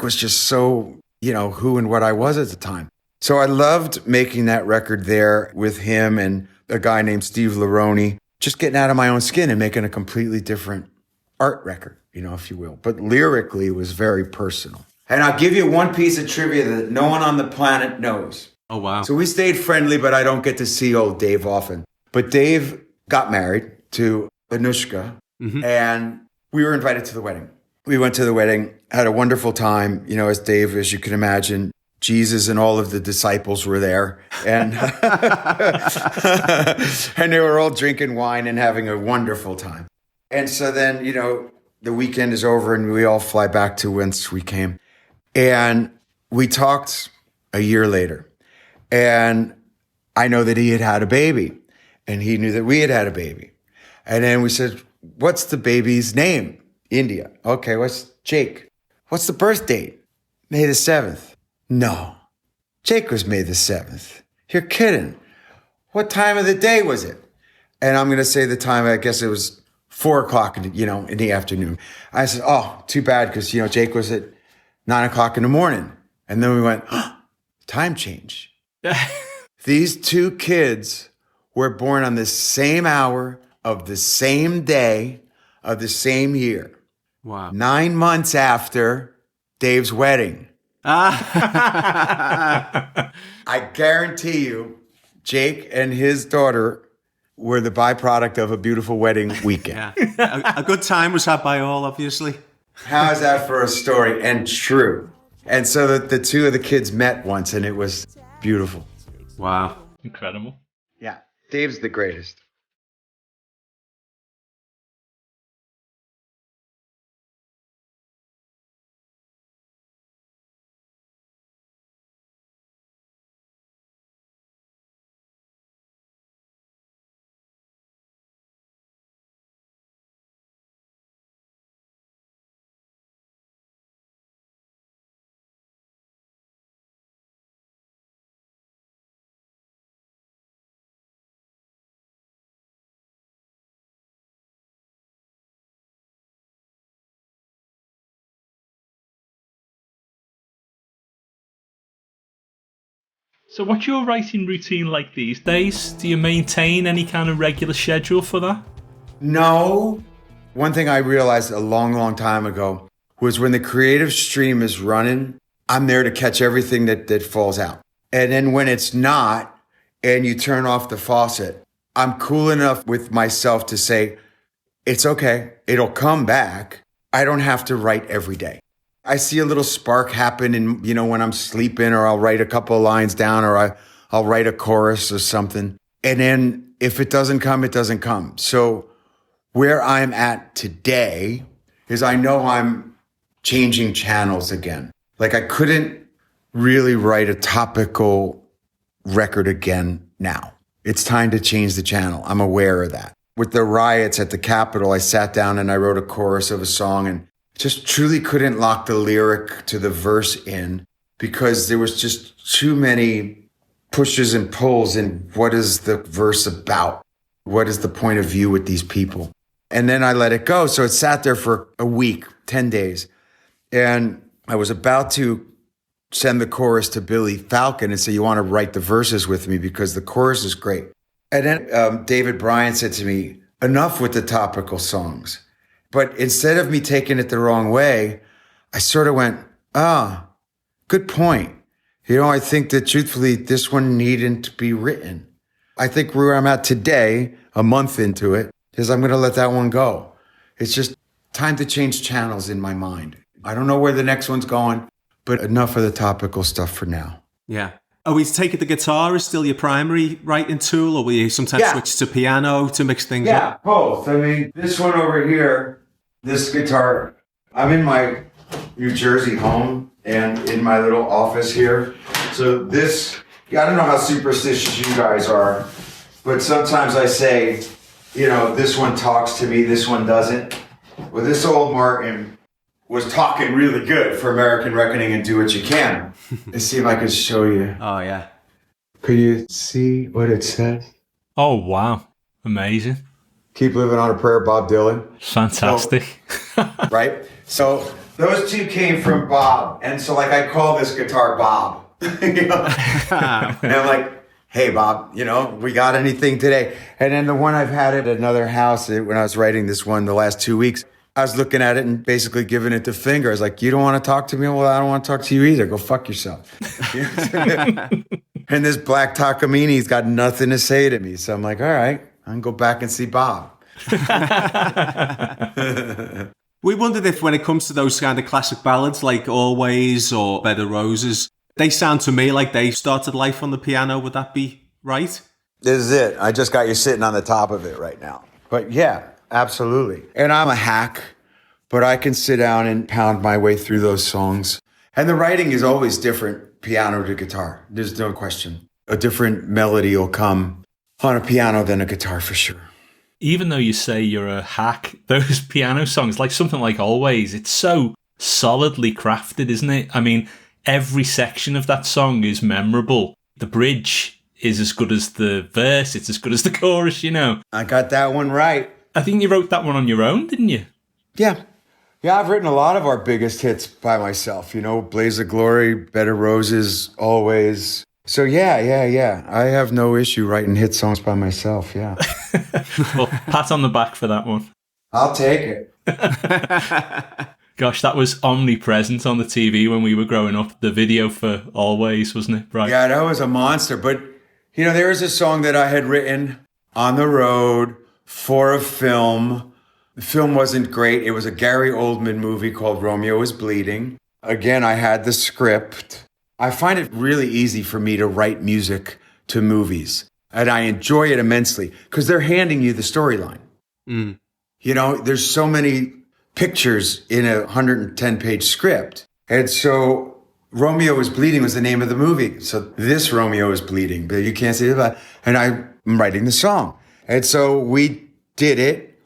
was just so, who and what I was at the time. So I loved making that record there with him and a guy named Steve Laroni, just getting out of my own skin and making a completely different art record, if you will. But lyrically, it was very personal. And I'll give you one piece of trivia that no one on the planet knows. Oh, wow. So we stayed friendly, but I don't get to see old Dave often. But Dave got married to Anushka, and we were invited to the wedding. We went to the wedding, had a wonderful time. As Dave, as you can imagine, Jesus and all of the disciples were there. And, and they were all drinking wine and having a wonderful time. And so then, the weekend is over and we all fly back to whence we came. And we talked a year later. And I know that he had had a baby. And he knew that we had had a baby. And then we said, what's the baby's name? India. Okay, what's Jake? What's the birth date? May the 7th. No. Jake was May the 7th. You're kidding. What time of the day was it? And I'm going to say the time, I guess it was 4:00 in the afternoon. I said, oh, too bad, because, Jake was at 9:00 in the morning. And then we went, time change. These two kids were born on the same hour of the same day of the same year. Wow. 9 months after Dave's wedding. I guarantee you, Jake and his daughter were the byproduct of a beautiful wedding weekend. Yeah. A good time was had by all, obviously. How is that for a story? And true. And so the two of the kids met once, and it was beautiful. Wow. Incredible. Yeah. Dave's the greatest. So what's your writing routine like these days? Do you maintain any kind of regular schedule for that? No. One thing I realized a long, long time ago was when the creative stream is running, I'm there to catch everything that falls out. And then when it's not, and you turn off the faucet, I'm cool enough with myself to say, it's okay. It'll come back. I don't have to write every day. I see a little spark happen in, when I'm sleeping, or I'll write a couple of lines down, or I'll write a chorus or something. And then if it doesn't come, it doesn't come. So where I'm at today is I know I'm changing channels again. Like I couldn't really write a topical record again now. It's time to change the channel. I'm aware of that. With the riots at the Capitol, I sat down and I wrote a chorus of a song and just truly couldn't lock the lyric to the verse in because there was just too many pushes and pulls in what is the verse about? What is the point of view with these people? And then I let it go. So it sat there for a week, 10 days. And I was about to send the chorus to Billy Falcon and say, you want to write the verses with me because the chorus is great. And then David Bryan said to me, enough with the topical songs. But instead of me taking it the wrong way, I sort of went, good point. I think that truthfully, this one needn't to be written. I think where I'm at today, a month into it, is I'm going to let that one go. It's just time to change channels in my mind. I don't know where the next one's going, but enough of the topical stuff for now. Yeah. Are we taking the guitar as still your primary writing tool, or will you sometimes switch to piano to mix things up? Yeah, both. I mean, this one over here, this guitar, I'm in my New Jersey home and in my little office here. So this, I don't know how superstitious you guys are, but sometimes I say, this one talks to me, this one doesn't. Well, this old Martin was talking really good for American Reckoning and Do What You Can. Let's see if I can show you. Oh, yeah. Could you see what it says? Oh, wow. Amazing. Keep living on a prayer, Bob Dylan. Fantastic. So, right? So Those two came from Bob. And so like I call this guitar Bob. You know? And I'm like, hey, Bob, you know, we got anything today? And then the one I've had at another house, when I was writing this one the last 2 weeks, I was looking at it and basically giving it the finger. I was like, you don't want to talk to me? Well, I don't want to talk to you either. Go fuck yourself. And this black Takamini's got nothing to say to me. So I'm like, all right, I can go back and see Bob. We wondered if when it comes to those kind of classic ballads like Always or Bed of Roses, they sound to me like they started life on the piano. Would that be right? This is it. I just got you sitting on the top of it right now. But yeah, absolutely. And I'm a hack, but I can sit down and pound my way through those songs. And the writing is always different, piano to guitar. There's no question. A different melody will come on a piano than a guitar for sure. Even though you say you're a hack, those piano songs, like something like Always, it's so solidly crafted, isn't it? I mean, every section of that song is memorable. The bridge is as good as the verse. It's as good as the chorus, you know. I got that one right. I think you wrote that one on your own, didn't you? Yeah. Yeah, I've written a lot of our biggest hits by myself. You know, Blaze of Glory, Bed of Roses, Always. So yeah. I have no issue writing hit songs by myself, yeah. Well, pat on the back for that one. I'll take it. Gosh, that was omnipresent on the TV when we were growing up. The video for Always, wasn't it? Right. Yeah, that was a monster. But, you know, there was a song that I had written on the road for a film. The film wasn't great. It was a Gary Oldman movie called Romeo is Bleeding. Again, I had the script. I find it really easy for me to write music to movies. And I enjoy it immensely because they're handing you the storyline. Mm. You know, there's so many pictures in a 110-page script. And so Romeo is Bleeding was the name of the movie. So this Romeo is Bleeding, but you can't see it. And I'm writing the song. And so we did it.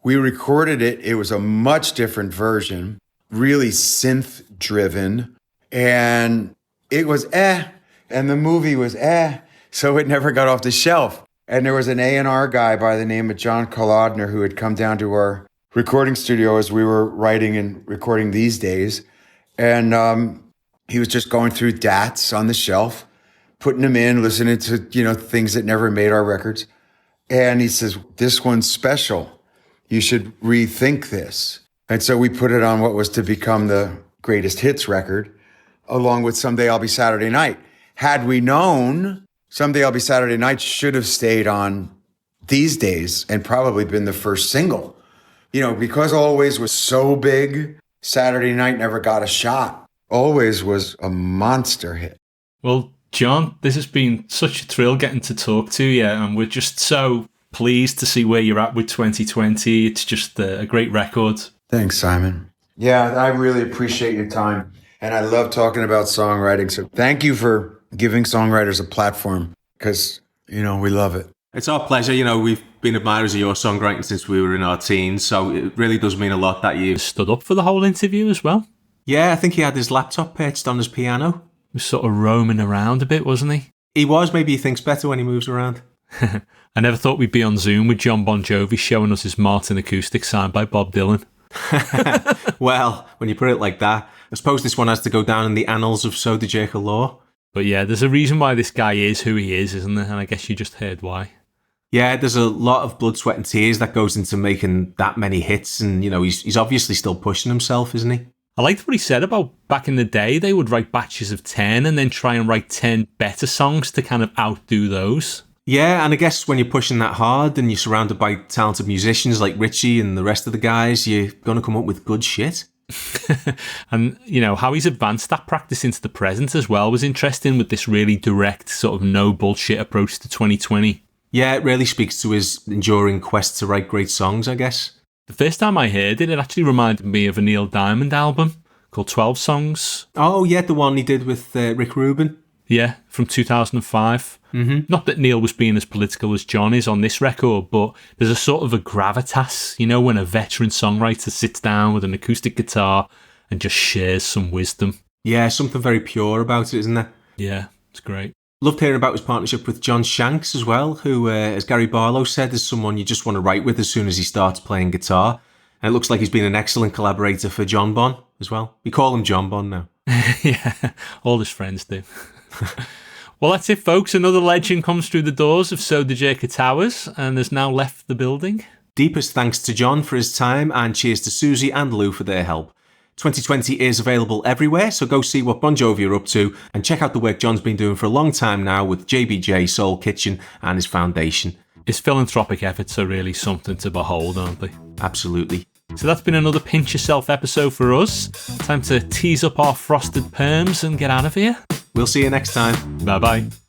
We recorded it. It was a much different version, really synth driven. And it was and the movie was so it never got off the shelf. And there was an A&R guy by the name of John Kolodner who had come down to our recording studio as we were writing and recording these days. And he was just going through DATs on the shelf, putting them in, listening to, you know, things that never made our records. And he says, this one's special. You should rethink this. And so we put it on what was to become the greatest hits record, along with Someday I'll Be Saturday Night. Had we known, Someday I'll Be Saturday Night should have stayed on These Days and probably been the first single. You know, because Always was so big, Saturday Night never got a shot. Always was a monster hit. Well, John, this has been such a thrill getting to talk to you, and we're just so pleased to see where you're at with 2020. It's just a great record. Thanks, Simon. Yeah, I really appreciate your time. And I love talking about songwriting. So thank you for giving songwriters a platform because, you know, we love it. It's our pleasure. You know, we've been admirers of your songwriting since we were in our teens. So it really does mean a lot that you stood up for the whole interview as well. Yeah, I think he had his laptop perched on his piano. He was sort of roaming around a bit, wasn't he? He was. Maybe he thinks better when he moves around. I never thought we'd be on Zoom with John Bon Jovi showing us his Martin acoustic signed by Bob Dylan. Well, when you put it like that, I suppose this one has to go down in the annals of So Did Jekyll Law. But yeah, there's a reason why this guy is who he is, isn't there? And I guess you just heard why. Yeah, there's a lot of blood, sweat and tears that goes into making that many hits. And, you know, he's obviously still pushing himself, isn't he? I liked what he said about back in the day, they would write batches of 10 and then try and write 10 better songs to kind of outdo those. Yeah, and I guess when you're pushing that hard and you're surrounded by talented musicians like Richie and the rest of the guys, you're going to come up with good shit. And, you know, how he's advanced that practice into the present as well was interesting with this really direct, sort of no bullshit approach to 2020. Yeah, it really speaks to his enduring quest to write great songs, I guess. The first time I heard it, it actually reminded me of a Neil Diamond album called 12 Songs. Oh, yeah, the one he did with Rick Rubin. Yeah, from 2005. Mm-hmm. Not that Neil was being as political as John is on this record, but there's a sort of a gravitas, you know, when a veteran songwriter sits down with an acoustic guitar and just shares some wisdom. Yeah, something very pure about it, isn't there? Yeah, it's great. Loved hearing about his partnership with John Shanks as well, who, as Gary Barlow said, is someone you just want to write with as soon as he starts playing guitar. And it looks like he's been an excellent collaborator for John Bon. as well. We call him John Bon now. Yeah, all his friends do. Well, that's it, folks. Another legend comes through the doors of Soda Jerker Towers and has now left the building. Deepest thanks to John for his time, and cheers to Susie and Lou for their help. 2020 is available everywhere, so go see what Bon Jovi are up to and check out the work John's been doing for a long time now with JBJ Soul Kitchen and his foundation. His philanthropic efforts are really something to behold, aren't they? Absolutely. So that's been another Pinch Yourself episode for us. Time to tease up our frosted perms and get out of here. We'll see you next time. Bye-bye.